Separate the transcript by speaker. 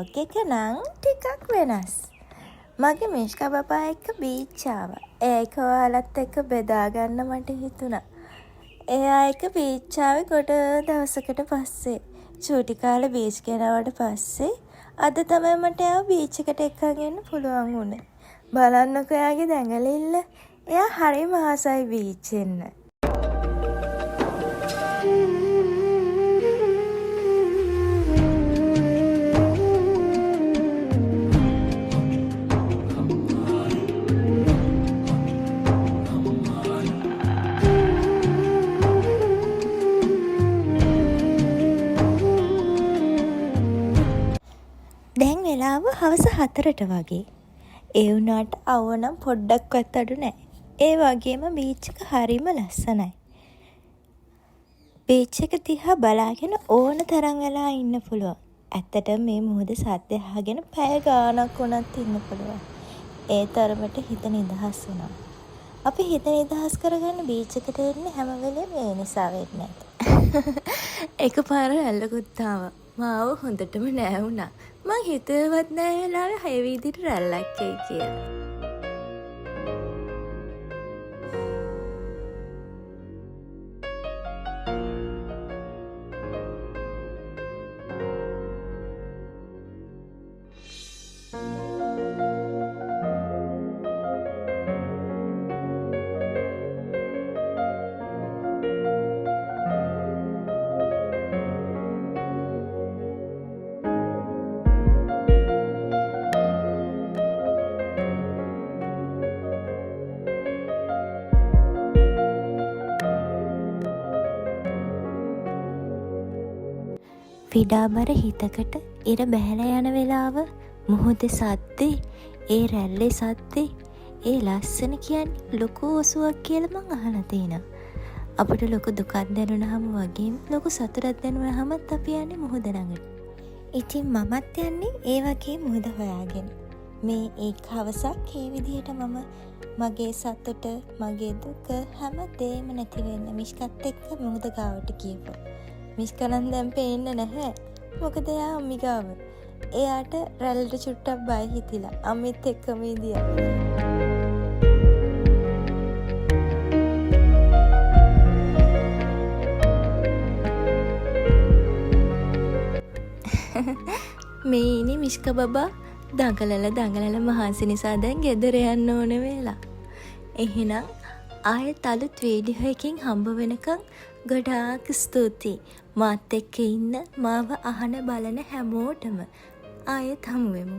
Speaker 1: Vlog එක නම් ටිකක් වෙනස්. මගේ මිෂ්කා බබා එක්ක බීච් ආවා. ඒක ඔයාලත් එක්ක බෙදා ගන්න මට හිතුණා. එයා එක්ක බීච් ආවේ ගොඩ දවසකට පස්සේ. චූටි කාලේ බීච් ගෙනාවට පස්සේ අද තමයි මට එයාව බීච් එකට එක්කන් එන්න පුළුවන් වුණේ. බලන්නකෝ එයාගේ දැඟලිල්ල. එයා හරිම ආසයි බීච් එන්න. දැන් වෙලාව හවස 4ට වගේ. ඒ වුණාට අවුව නම් පොඩ්ඩක්වත් අඩු නැහැ. ඒ වගේම බීච් එක හරිම ලස්සනයි. බීච් එක දිහා බලාගෙන ඕන තරම් වෙලා ඉන්න පුළුවන්. ඇත්තටම මේ මුහුද සද්ද අහගෙන පැය ගාණක් වුණත් ඉන්න පුළුවන්. ඒ තරමට හිත නිදහස් වෙනවා. අපි හිත නිදහස් කරගන්න බීච් එකට එන්නේ හැම වෙලේම ඒ නිසා වෙන්නේ නැත. එකපාර රැල්ලකුත් ආවා. මාව හොඳටම නෑවුණා. මං හිතුවවත් නෑ වෙලාවේ 6 වීදියට රැල්ලක් එයි කියලා. විඩාබර හිතකට ඉර බැහැලා යන වෙලාව මුහුදේ සද්දේ ඒ රැල්ලේ සද්දේ ඒ ලස්සන කියන්නේ ලොකු ඔසුවක් කියලා මං අහලා තියෙනවා. අපිට ලොකු දුකක් දැනුණාම වගේම ලොකු සතුටක් දැනුණාමත් අපි යන්නේ මුහුද ළඟට. ඉතින් මමත් යන්නේ ඒ වගේ මුහුද හොයාගෙන. මේ එක් හවසක් ඒ විදිහට මම මගේ සතුට මගේ දුක හැම දෙයක්ම නැති වෙන්න මිෂ්කත් එක්ක මුහුද ගාවට ගියපො. මිෂ්කලන් දැන් පේන්නේ නැහැ. මොකද එයා අම්මි ගාව. එයාට රැල්ලට චුට්ටක් බය හිතිලා අම්මිත් එක්කම ඉදියා. මේ ඉනි මිෂ්ක බබා දඟලලා මහන්සි නිසා දැන් ගෙදර යන්න ඕන වෙලා. එහෙනම් ආයෙත් අලුත් වීඩියෝ එකකින් හම්බ වෙනකන් ගොඩාක් ස්තුතියි. මාත් එක්ක ඉන්න මාව අහන බලන හැමෝටම ආයෙත් හමු වෙමු.